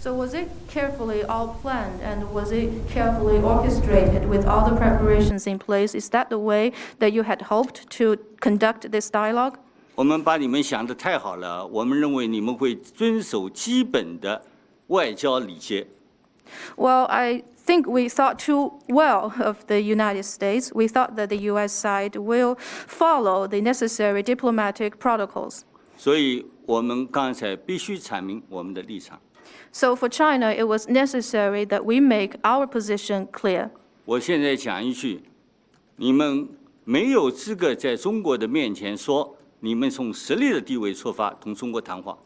So was it carefully all planned and was it carefully orchestrated with all the preparations in place? Is that the way that you had hoped to conduct this dialogue? 我们把你们想得太好了，我们认为你们会遵守基本的外交礼节。Well, I think we thought too well of the United States. We thought that the U.S. side will follow the necessary diplomatic protocols. 所以我们刚才必须阐明我们的立场。So for China, it was necessary that we make our position clear. 我现在讲一句，你们没有资格在中国的面前说你们从实力的地位出发同中国谈话。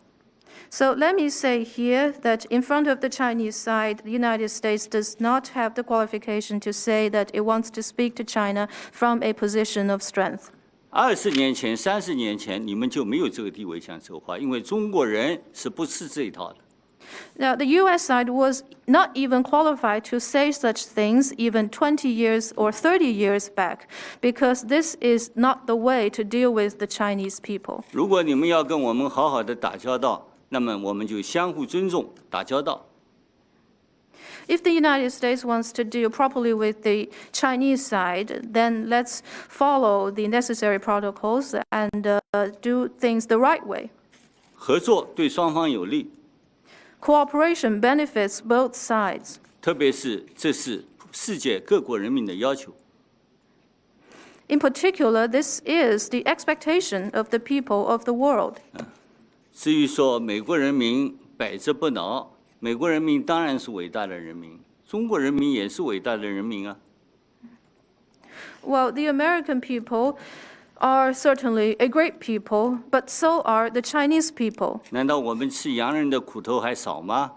So let me say here that in front of the Chinese side, the United States does not have the qualification to say that it wants to speak to China from a position of strength. 20年前、30年前，你们就没有这个地位讲这话，因为中国人是不吃这一套的。Now, the U.S. side was not even qualified to say such things even 20 years or 30 years back, because this is not the way to deal with the Chinese people. 如果你们要跟我们好好的打交道，那么我们就相互尊重，打交道。If the United States wants to deal properly with the Chinese side, then let's follow the necessary protocols and do things the right way. 合作对双方有利。Cooperation benefits both sides. 特别是这是世界各国人民的要求。In particular, this is the expectation of the people of the world. 至于说美国人民百折不挠，美国人民当然是伟大的人民，中国人民也是伟大的人民啊。Well, the American people are certainly a great people, but so are the Chinese people. 难道我们吃洋人的苦头还少吗？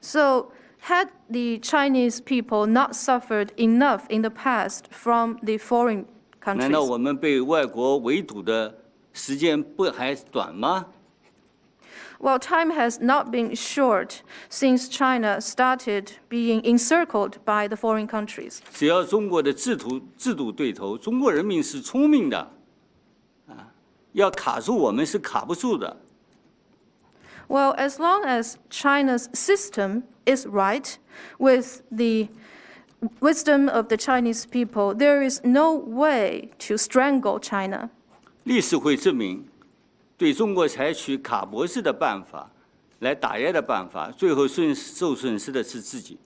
So, had the Chinese people not suffered enough in the past from the foreign 难道 countries? 我们被外国围堵的时间不还短吗？ Well, time has not been short since China started being encircled by the foreign countries. 只要中国的制度对头，中国人民是聪明的，要卡住我们是卡不住的。 Well, as long as China's system is right, with the wisdom of the Chinese people, there is no way to strangle China. 历史会证明，对中国采取卡脖子的办法来打压的办法，最后受损失的是自己。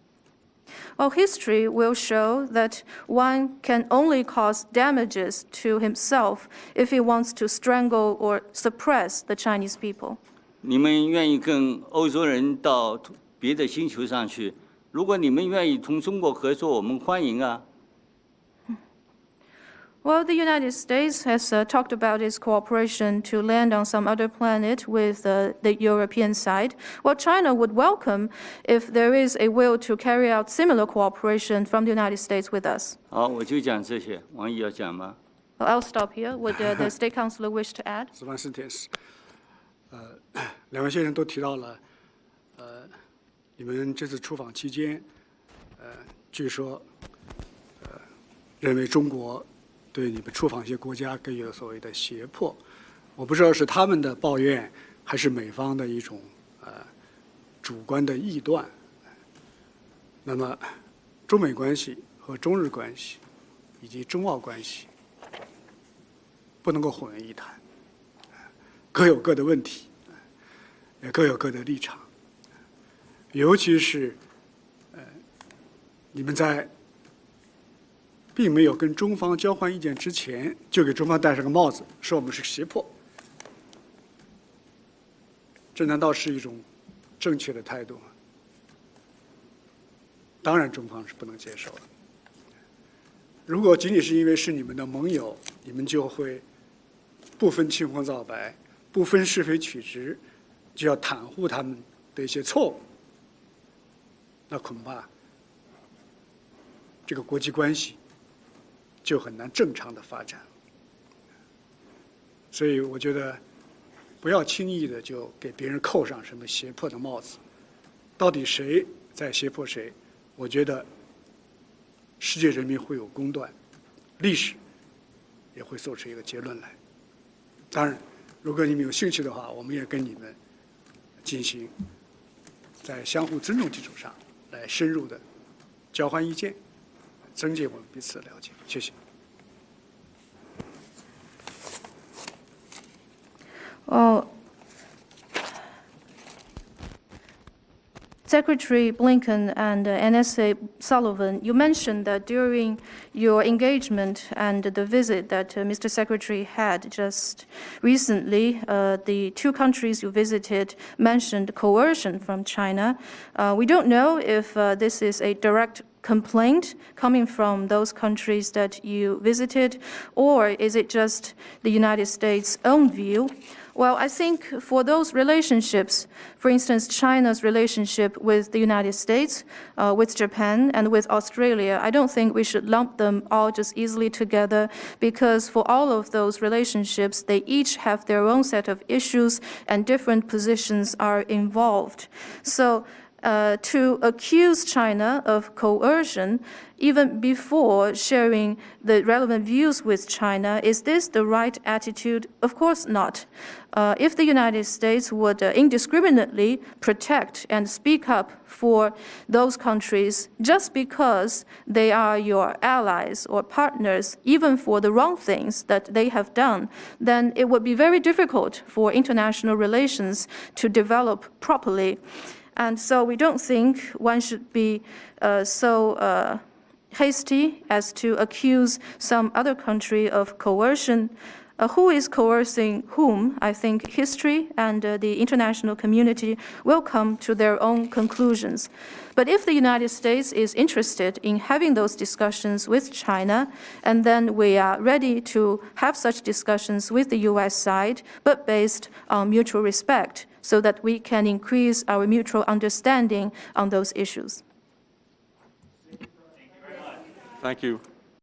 Well, history will show that one can only cause damages to himself if he wants to strangle or suppress the Chinese people. 你们愿意跟欧洲人到别的星球上去？如果你们愿意同中国合作，我们欢迎啊。 Well, the United States has talked about its cooperation to land on some other planet with the European side. Well, China would welcome if there is a will to carry out similar cooperation from the United States with us. 好，我就讲这些。王毅要讲吗？ Well, I'll stop here. Would the State Councilor wish to add? 司法司天使，两位先生都提到了，你们这次出访期间，据说，认为中国对你们出访一些国家给予所谓的胁迫，我不知道是他们的抱怨，还是美方的一种主观的臆断。那么，中美关系和中日关系，以及中澳关系，不能够混为一谈，各有各的问题，也各有各的立场。尤其是你们在并没有跟中方交换意见之前，就给中方戴上个帽子，说我们是胁迫，这难道是一种正确的态度吗？当然，中方是不能接受的。如果仅仅是因为是你们的盟友，你们就会不分青红皂白，不分是非曲直，就要袒护他们的一些错误，那恐怕这个国际关系就很难正常的发展。所以我觉得，不要轻易的就给别人扣上什么胁迫的帽子。到底谁在胁迫谁？我觉得世界人民会有公断，历史也会做出一个结论来。当然，如果你们有兴趣的话，我们也跟你们进行在相互尊重基础上来深入的交换意见，增进我们彼此的了解。谢谢。Secretary Blinken and NSA Sullivan, you mentioned that during your engagement and the visit that Mr. Secretary had just recently, the two countries you visited mentioned coercion from China. We don't know if this is a direct complaint coming from those countries that you visited, or is it just the United States' own view? Well, I think for those relationships, for instance, China's relationship with the United States, with Japan, and with Australia, I don't think we should lump them all just easily together, because for all of those relationships, they each have their own set of issues and different positions are involved. So to accuse China of coercion, even before sharing the relevant views with China, is this the right attitude? Of course not. If the United States would indiscriminately protect and speak up for those countries just because they are your allies or partners, even for the wrong things that they have done, then it would be very difficult for international relations to develop properly. And so we don't think one should be so hasty as to accuse some other country of coercion. Who is coercing whom? I think history and the international community will come to their own conclusions. But if the United States is interested in having those discussions with China, and then we are ready to have such discussions with the US side, but based on mutual respect, so that we can increase our mutual understanding on those issues. Thank you.